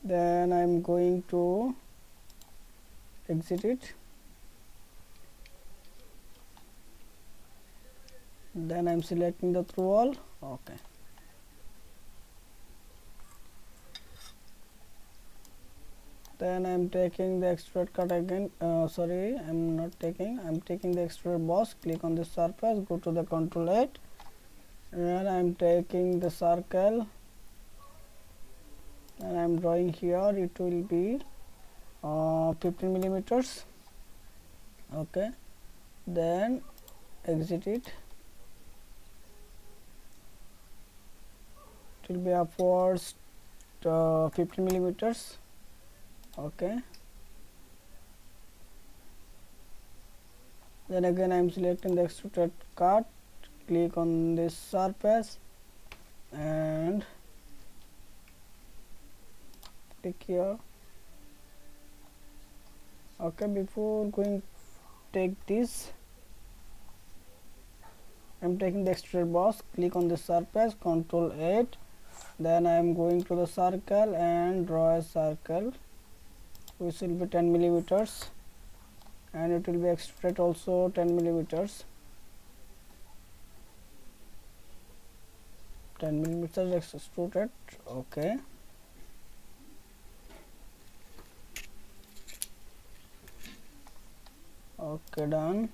Then I'm going to exit it. Then I'm selecting the through all. Okay. Then I'm taking the extrude cut again. Sorry, I'm taking the extrude boss. Click on the surface, go to the control 8, and I'm taking the circle and I'm drawing here. It will be 15 millimeters. Okay, then exit it. It will be upwards 15 millimeters. Okay, then again I'm selecting the extruded cut, click on this surface and click here. Okay, before going take this, I'm taking the extrude boss, click on the surface, control 8, then I am going to the circle and draw a circle which will be 10 millimeters, and it will be extruded also 10 millimeters. 10 millimeters extruded. Okay, okay, done.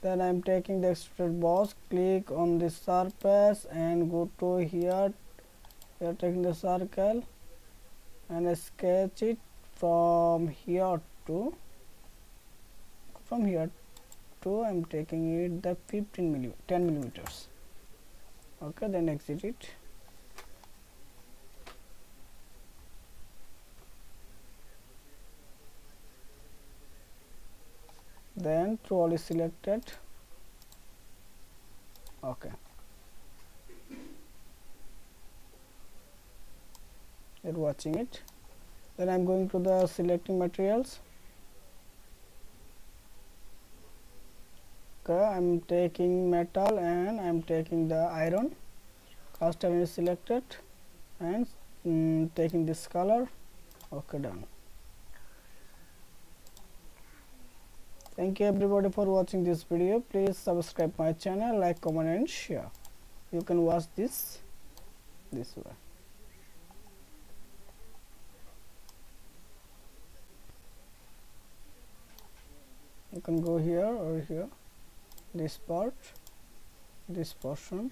Then I'm taking the extruded boss, click on the surface and go to here. We are taking the circle and sketch it from here to I'm taking it the 10 millimeters. Okay, then exit it. Then through all is selected. Okay, you're watching it. Then I'm going to the selecting materials. Okay, I'm taking metal and I'm taking the iron. Cast iron is selected and taking this color. Okay, done. Thank you everybody for watching this video. Please subscribe my channel, like, comment and share. You can watch this way. You can go here or here, this part, this portion.